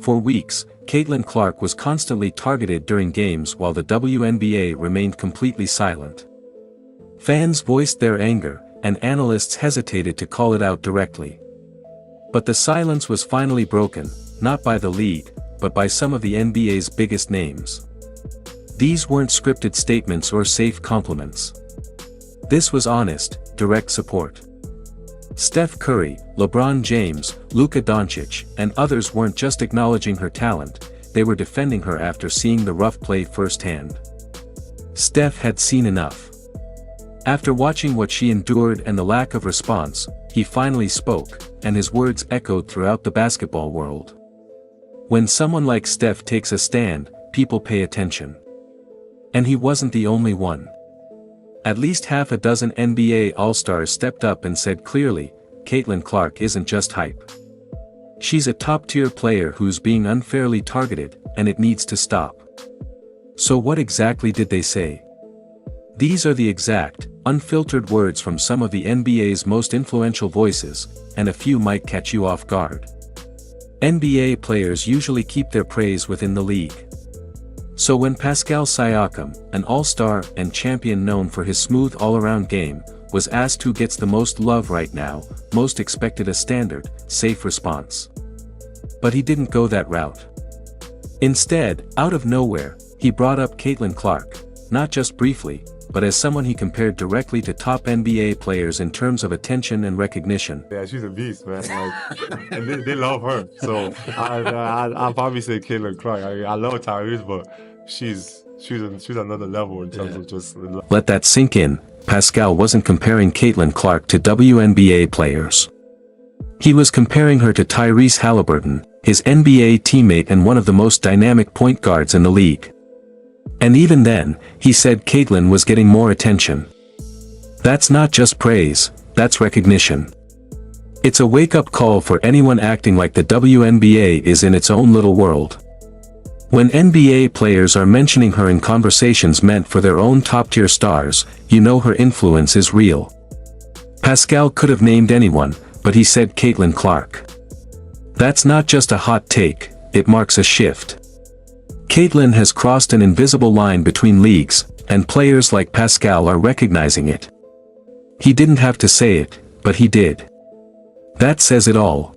For weeks, Caitlin Clark was constantly targeted during games while the WNBA remained completely silent. Fans voiced their anger, and analysts hesitated to call it out directly. But the silence was finally broken, not by the league, but by some of the NBA's biggest names. These weren't scripted statements or safe compliments. This was honest, direct support. Steph Curry, LeBron James, Luka Doncic, and others weren't just acknowledging her talent, they were defending her after seeing the rough play firsthand. Steph had seen enough. After watching what she endured and the lack of response, he finally spoke, and his words echoed throughout the basketball world. When someone like Steph takes a stand, people pay attention. And he wasn't the only one. At least half a dozen NBA All-Stars stepped up and said clearly, Caitlin Clark isn't just hype. She's a top-tier player who's being unfairly targeted, and it needs to stop. So what exactly did they say? These are the exact, unfiltered words from some of the NBA's most influential voices, and a few might catch you off guard. NBA players usually keep their praise within the league. So when Pascal Siakam, an all-star and champion known for his smooth all-around game, was asked who gets the most love right now, most expected a standard, safe response. But he didn't go that route. Instead, out of nowhere, he brought up Caitlin Clark, not just briefly, but as someone he compared directly to top NBA players in terms of attention and recognition. Yeah, she's a beast, man. Like, and they love her. So I'll probably say Caitlin Clark. I love Tyrese, but she's another level in terms of just. Let that sink in. Pascal wasn't comparing Caitlin Clark to WNBA players. He was comparing her to Tyrese Haliburton, his NBA teammate and one of the most dynamic point guards in the league. And even then, he said Caitlin was getting more attention. That's not just praise, that's recognition. It's a wake-up call for anyone acting like the WNBA is in its own little world. When NBA players are mentioning her in conversations meant for their own top-tier stars, you know her influence is real. Pascal could have named anyone, but he said Caitlin Clark. That's not just a hot take, it marks a shift. Caitlin has crossed an invisible line between leagues, and players like Pascal are recognizing it. He didn't have to say it, but he did. That says it all.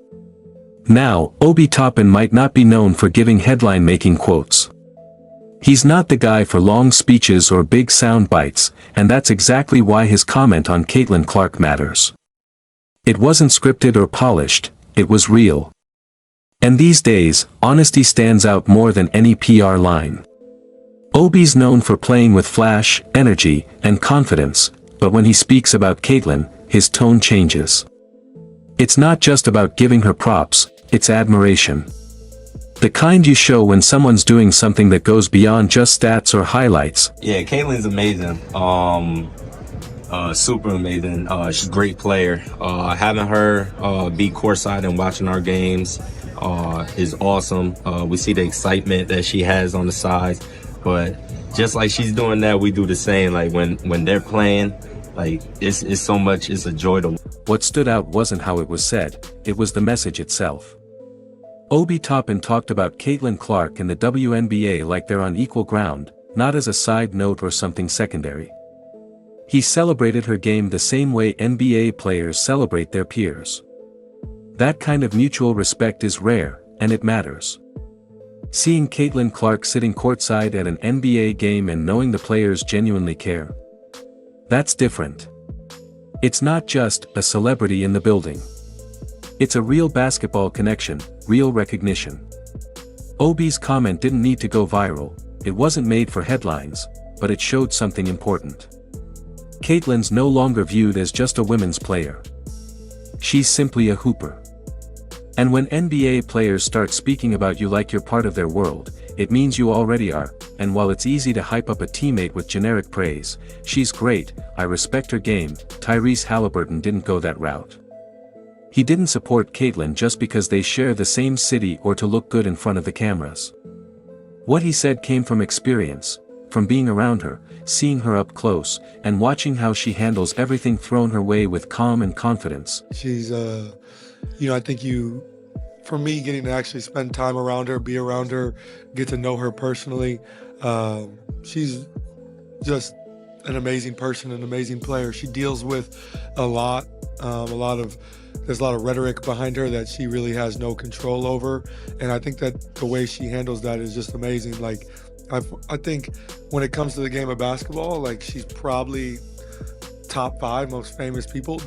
Now, Obi Toppin might not be known for giving headline-making quotes. He's not the guy for long speeches or big sound bites, and that's exactly why his comment on Caitlin Clark matters. It wasn't scripted or polished, it was real. And these days, honesty stands out more than any PR line. Obi's known for playing with flash, energy, and confidence, but when he speaks about Caitlin, his tone changes. It's not just about giving her props, it's admiration. The kind you show when someone's doing something that goes beyond just stats or highlights. Yeah, Caitlin's amazing. Super amazing. She's a great player. Having her be courtside and watching our games is awesome. We see the excitement that she has on the sides, but just like she's doing that, we do the same. Like when they're playing, like it's so much. It's a joy to. What stood out wasn't how it was said, it was the message itself. Obi Toppin talked about Caitlin Clark and the WNBA like they're on equal ground, not as a side note or something secondary. He celebrated her game the same way NBA players celebrate their peers. That kind of mutual respect is rare, and it matters. Seeing Caitlin Clark sitting courtside at an NBA game and knowing the players genuinely care. That's different. It's not just a celebrity in the building. It's a real basketball connection, real recognition. Obi's comment didn't need to go viral, it wasn't made for headlines, but it showed something important. Caitlin's no longer viewed as just a women's player. She's simply a hooper. And when NBA players start speaking about you like you're part of their world, it means you already are, and while it's easy to hype up a teammate with generic praise, she's great, I respect her game, Tyrese Haliburton didn't go that route. He didn't support Caitlin just because they share the same city or to look good in front of the cameras. What he said came from experience, from being around her, seeing her up close, and watching how she handles everything thrown her way with calm and confidence. She's, I think for me, getting to actually spend time around her, be around her, get to know her personally, she's just an amazing person, an amazing player. She deals with a lot there's a lot of rhetoric behind her that she really has no control over. And I think that the way she handles that is just amazing. Like, I think when it comes to the game of basketball, like, she's probably top 5 most famous people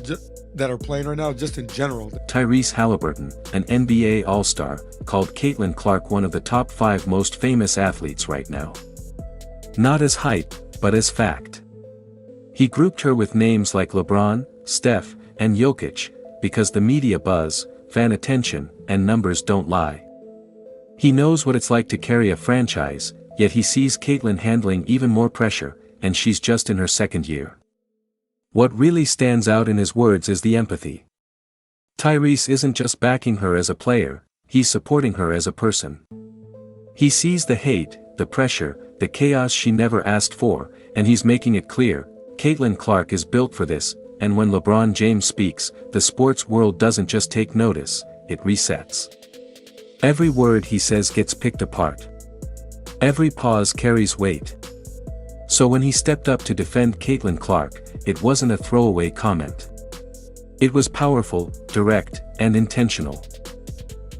that are playing right now, just in general. Tyrese Haliburton, an NBA All-Star, called Caitlin Clark one of the top 5 most famous athletes right now. Not as hype, but as fact. He grouped her with names like LeBron, Steph, and Jokic, because the media buzz, fan attention, and numbers don't lie. He knows what it's like to carry a franchise, yet he sees Caitlin handling even more pressure, and she's just in her 2nd year. What really stands out in his words is the empathy. Tyrese isn't just backing her as a player, he's supporting her as a person. He sees the hate, the pressure, the chaos she never asked for, and he's making it clear, Caitlin Clark is built for this, and when LeBron James speaks, the sports world doesn't just take notice, it resets. Every word he says gets picked apart. Every pause carries weight. So when he stepped up to defend Caitlin Clark, it wasn't a throwaway comment. It was powerful, direct, and intentional.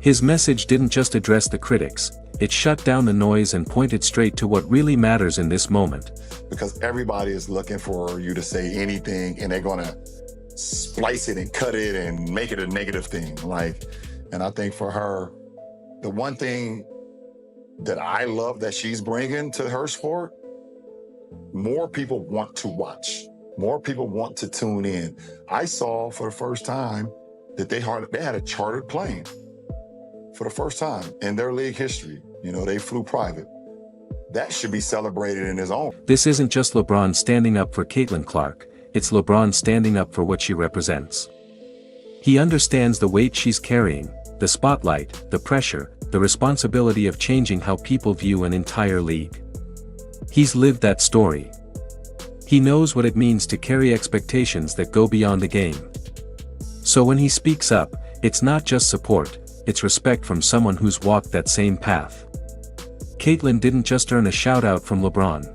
His message didn't just address the critics, it shut down the noise and pointed straight to what really matters in this moment. Because everybody is looking for you to say anything, and they're gonna splice it and cut it and make it a negative thing. And I think for her, the one thing that I love that she's bringing to her sport, more people want to watch. More people want to tune in. I saw for the first time that they had a chartered plane for the first time in their league history. They flew private. That should be celebrated in its own. This isn't just LeBron standing up for Caitlin Clark, it's LeBron standing up for what she represents. He understands the weight she's carrying, the spotlight, the pressure, the responsibility of changing how people view an entire league. He's lived that story. He knows what it means to carry expectations that go beyond the game. So when he speaks up, it's not just support, it's respect from someone who's walked that same path. Caitlin didn't just earn a shout-out from LeBron.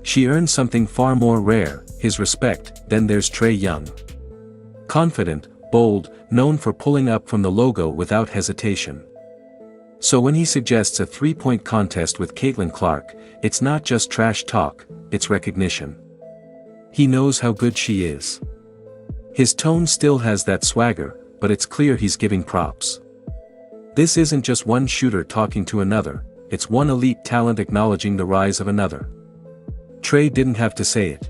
She earned something far more rare, his respect. Then there's Trey Young. Confident, bold, known for pulling up from the logo without hesitation. So when he suggests a 3-point contest with Caitlin Clark, it's not just trash talk, it's recognition. He knows how good she is. His tone still has that swagger, but it's clear he's giving props. This isn't just one shooter talking to another, it's one elite talent acknowledging the rise of another. Trey didn't have to say it.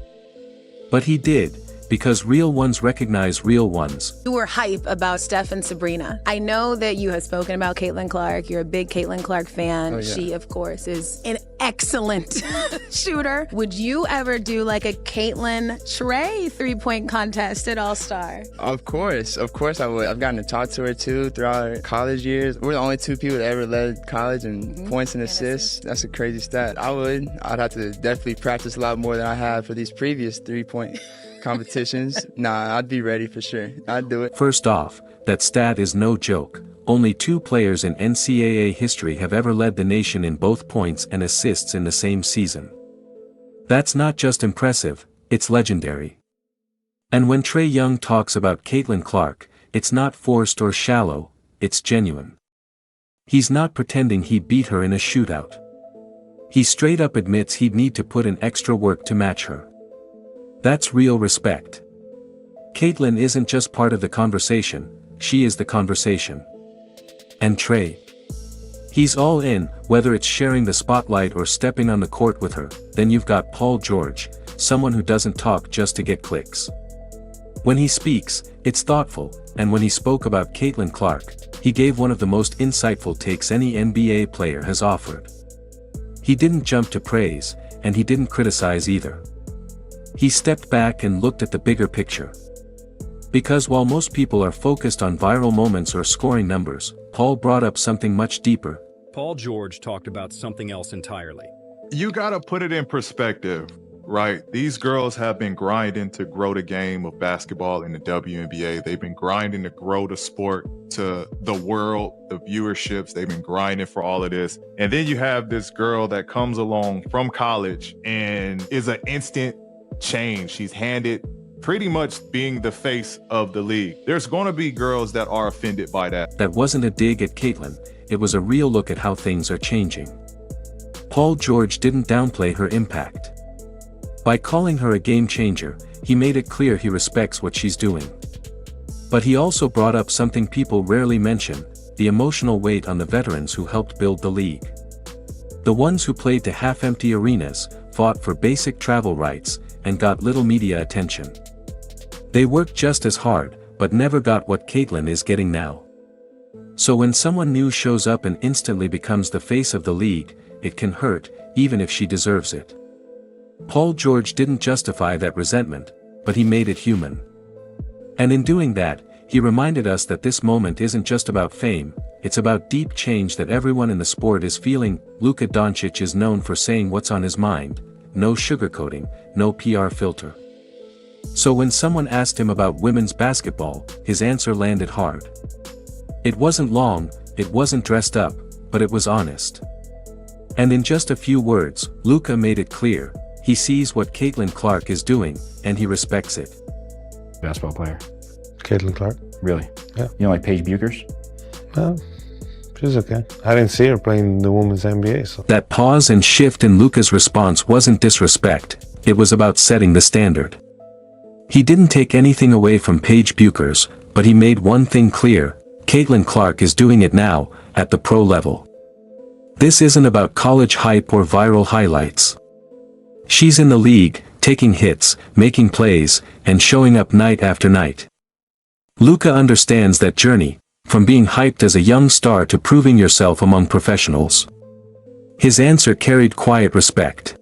But he did, because real ones recognize real ones. You were hype about Steph and Sabrina. I know that you have spoken about Caitlin Clark. You're a big Caitlin Clark fan. Oh, yeah. She, of course, is an excellent shooter. Would you ever do like a Caitlin Trey 3-point contest at All-Star? Of course I would. I've gotten to talk to her too throughout her college years. We're the only 2 people that ever led college in points and assists. That's a crazy stat. I'd have to definitely practice a lot more than I have for these previous 3-point competitions. Nah, I'd be ready for sure. I'd do it. First off, that stat is no joke. Only 2 players in NCAA history have ever led the nation in both points and assists in the same season. That's not just impressive, it's legendary. And when Trey Young talks about Caitlin Clark, it's not forced or shallow, it's genuine. He's not pretending he beat her in a shootout. He straight up admits he'd need to put in extra work to match her. That's real respect. Caitlin isn't just part of the conversation, she is the conversation. And Trey. He's all in, whether it's sharing the spotlight or stepping on the court with her. Then you've got Paul George, someone who doesn't talk just to get clicks. When he speaks, it's thoughtful, and when he spoke about Caitlin Clark, he gave one of the most insightful takes any NBA player has offered. He didn't jump to praise, and he didn't criticize either. He stepped back and looked at the bigger picture. Because while most people are focused on viral moments or scoring numbers, Paul brought up something much deeper. Paul George talked about something else entirely. You gotta put it in perspective. right? These girls have been grinding to grow the game of basketball in the WNBA. They've been grinding to grow the sport to the world, the viewerships. They've been grinding for all of this. And then you have this girl that comes along from college and is an instant change. She's handed pretty much being the face of the league. There's going to be girls that are offended by that. That wasn't a dig at Caitlin, it was a real look at how things are changing. Paul George didn't downplay her impact. By calling her a game changer, he made it clear he respects what she's doing. But he also brought up something people rarely mention, the emotional weight on the veterans who helped build the league. The ones who played to half-empty arenas, fought for basic travel rights, and got little media attention. They worked just as hard, but never got what Caitlin is getting now. So when someone new shows up and instantly becomes the face of the league, it can hurt, even if she deserves it. Paul George didn't justify that resentment, but he made it human. And in doing that, he reminded us that this moment isn't just about fame, it's about deep change that everyone in the sport is feeling. Luka Doncic is known for saying what's on his mind, no sugarcoating, no PR filter. So when someone asked him about women's basketball, his answer landed hard. It wasn't long, it wasn't dressed up, but it was honest. And in just a few words, Luka made it clear, he sees what Caitlin Clark is doing, and he respects it. Basketball player. Caitlin Clark. Really? Yeah. You don't like Paige Buchers? No, she's okay. I didn't see her playing the women's NBA, so. That pause and shift in Luka's response wasn't disrespect, it was about setting the standard. He didn't take anything away from Paige Buchers, but he made one thing clear, Caitlin Clark is doing it now, at the pro level. This isn't about college hype or viral highlights. She's in the league, taking hits, making plays, and showing up night after night. Luka understands that journey, from being hyped as a young star to proving yourself among professionals. His answer carried quiet respect.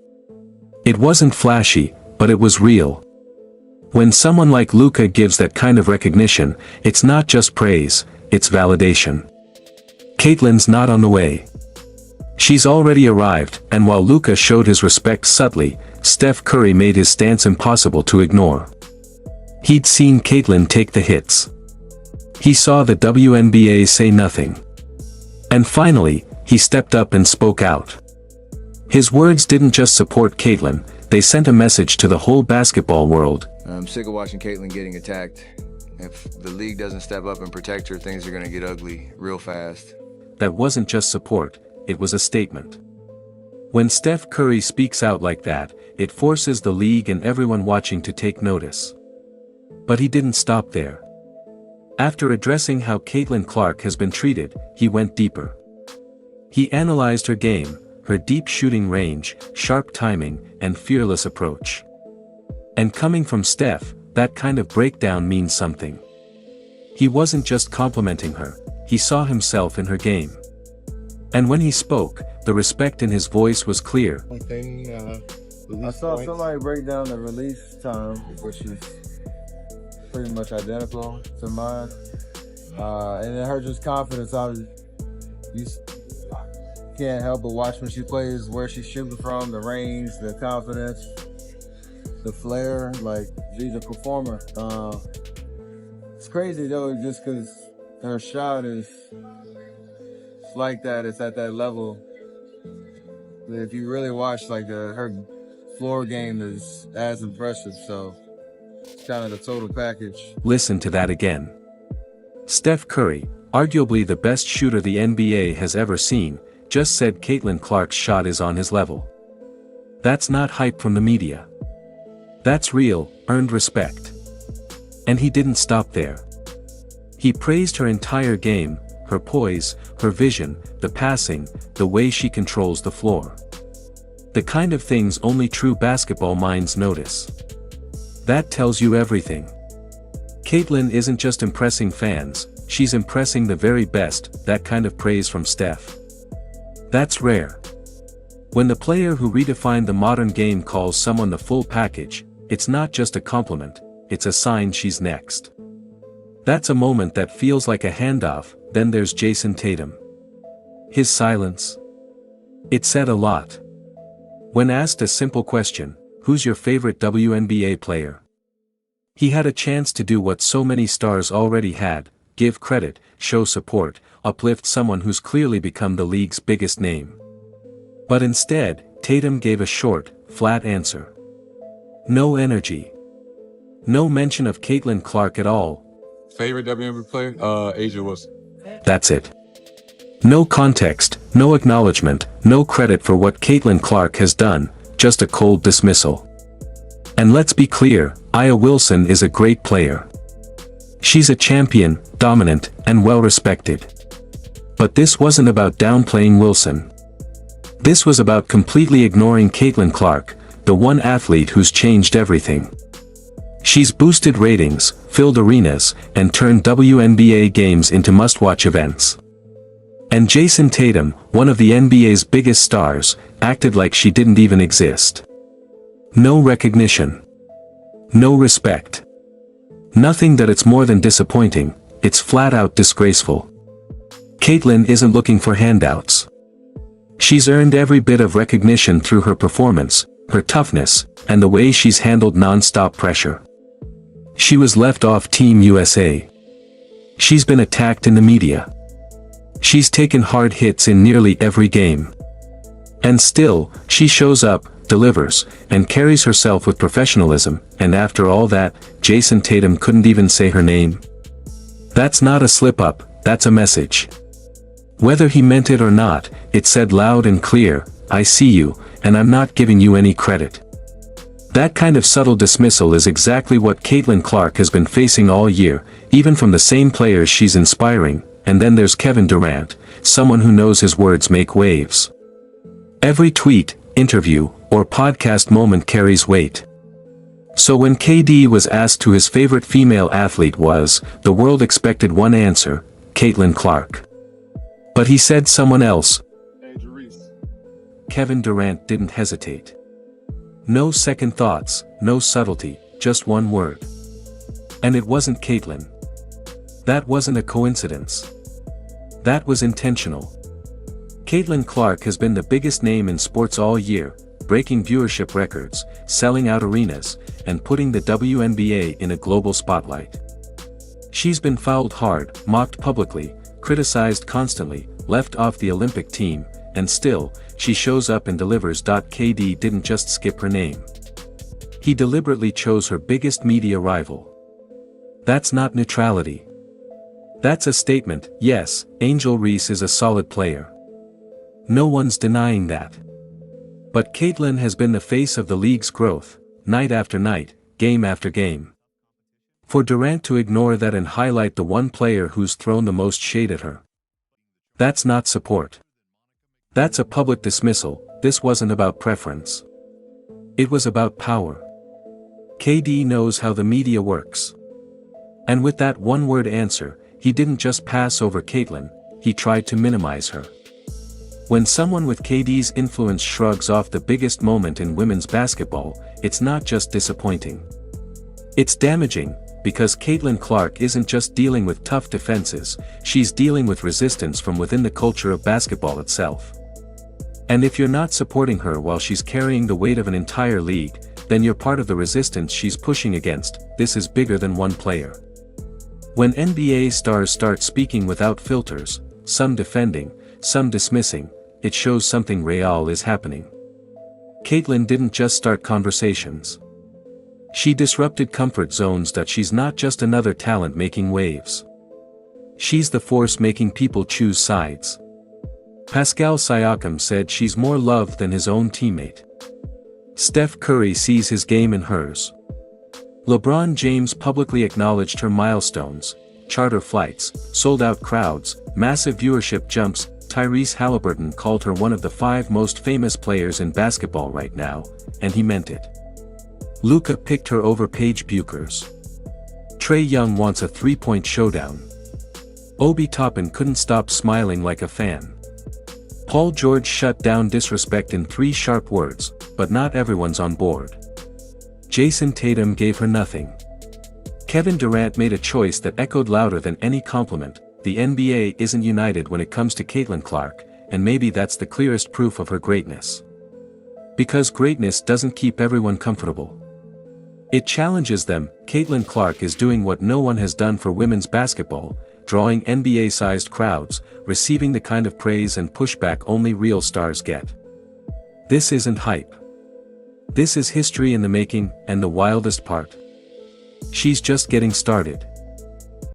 It wasn't flashy, but it was real. When someone like Luka gives that kind of recognition, it's not just praise, it's validation. Caitlin's not on the way. She's already arrived, and while Luka showed his respect subtly, Steph Curry made his stance impossible to ignore. He'd seen Caitlin take the hits. He saw the WNBA say nothing. And finally, he stepped up and spoke out. His words didn't just support Caitlin, they sent a message to the whole basketball world. I'm sick of watching Caitlin getting attacked. If the league doesn't step up and protect her, things are going to get ugly real fast. That wasn't just support, it was a statement. When Steph Curry speaks out like that, it forces the league and everyone watching to take notice. But he didn't stop there. After addressing how Caitlin Clark has been treated, he went deeper. He analyzed her game, her deep shooting range, sharp timing, and fearless approach. And coming from Steph, that kind of breakdown means something. He wasn't just complimenting her, he saw himself in her game. And when he spoke, the respect in his voice was clear. I saw somebody break down the release time, which is pretty much identical to mine. And it hurt just confidence. You can't help but watch when she plays, where she's shooting from, the range, the confidence, the flair. Like, she's a performer. It's crazy though, just because her shot is like that, it's at that level. If you really watch, like, her floor game is as impressive, so it's kind of the total package. Listen to that again. Steph Curry, arguably the best shooter the NBA has ever seen, just said Caitlin Clark's shot is on his level. That's not hype from the media. That's real, earned respect. And he didn't stop there. He praised her entire game, her poise, her vision, the passing, the way she controls the floor. The kind of things only true basketball minds notice. That tells you everything. Caitlin isn't just impressing fans, she's impressing the very best. That kind of praise from Steph. That's rare. When the player who redefined the modern game calls someone the full package, it's not just a compliment, it's a sign she's next. That's a moment that feels like a handoff. Then there's Jason Tatum. His silence. It said a lot. When asked a simple question, who's your favorite WNBA player? He had a chance to do what so many stars already had, give credit, show support, uplift someone who's clearly become the league's biggest name. But instead, Tatum gave a short, flat answer. No energy. No mention of Caitlin Clark at all. Favorite WNBA player? Asia Wilson. That's it. No context, no acknowledgement, no credit for what Caitlin Clark has done, just a cold dismissal. And let's be clear, Aya Wilson is a great player. She's a champion, dominant, and well-respected. But this wasn't about downplaying Wilson. This was about completely ignoring Caitlin Clark, the one athlete who's changed everything. She's boosted ratings, filled arenas, and turned WNBA games into must-watch events. And Jason Tatum, one of the NBA's biggest stars, acted like she didn't even exist. No recognition. No respect. Nothing that it's more than disappointing, it's flat-out disgraceful. Caitlin isn't looking for handouts. She's earned every bit of recognition through her performance, her toughness, and the way she's handled non-stop pressure. She was left off Team USA. She's been attacked in the media. She's taken hard hits in nearly every game. And still, she shows up, delivers, and carries herself with professionalism, and after all that, Jason Tatum couldn't even say her name. That's not a slip-up, that's a message. Whether he meant it or not, it said loud and clear, I see you, and I'm not giving you any credit. That kind of subtle dismissal is exactly what Caitlin Clark has been facing all year, even from the same players she's inspiring, and then there's Kevin Durant, someone who knows his words make waves. Every tweet, interview, or podcast moment carries weight. So when KD was asked who his favorite female athlete was, the world expected one answer, Caitlin Clark. But he said someone else. Kevin Durant didn't hesitate. No second thoughts, no subtlety, just one word. And it wasn't Caitlin. That wasn't a coincidence. That was intentional. Caitlin Clark has been the biggest name in sports all year, breaking viewership records, selling out arenas, and putting the WNBA in a global spotlight. She's been fouled hard, mocked publicly, criticized constantly, left off the Olympic team, and still, she shows up and delivers. KD didn't just skip her name. He deliberately chose her biggest media rival. That's not neutrality. That's a statement. Yes, Angel Reese is a solid player. No one's denying that. But Caitlin has been the face of the league's growth, night after night, game after game. For Durant to ignore that and highlight the one player who's thrown the most shade at her. That's not support. That's a public dismissal. This wasn't about preference. It was about power. KD knows how the media works. And with that one-word answer, he didn't just pass over Caitlin, he tried to minimize her. When someone with KD's influence shrugs off the biggest moment in women's basketball, it's not just disappointing. It's damaging, because Caitlin Clark isn't just dealing with tough defenses, she's dealing with resistance from within the culture of basketball itself. And if you're not supporting her while she's carrying the weight of an entire league, then you're part of the resistance she's pushing against. This is bigger than one player. When NBA stars start speaking without filters, some defending, some dismissing, it shows something real is happening. Caitlin didn't just start conversations. She disrupted comfort zones. That she's not just another talent making waves. She's the force making people choose sides. Pascal Siakam said she's more loved than his own teammate. Steph Curry sees his game in hers. LeBron James publicly acknowledged her milestones, charter flights, sold-out crowds, massive viewership jumps. Tyrese Haliburton called her one of the 5 most famous players in basketball right now, and he meant it. Luka picked her over Paige Bueckers. Trey Young wants a 3-point showdown. Obi Toppin couldn't stop smiling like a fan. Paul George shut down disrespect in 3 sharp words, but not everyone's on board. Jason Tatum gave her nothing. Kevin Durant made a choice that echoed louder than any compliment. The NBA isn't united when it comes to Caitlin Clark, and maybe that's the clearest proof of her greatness. Because greatness doesn't keep everyone comfortable. It challenges them. Caitlin Clark is doing what no one has done for women's basketball, drawing NBA-sized crowds, receiving the kind of praise and pushback only real stars get. This isn't hype. This is history in the making, and the wildest part. She's just getting started.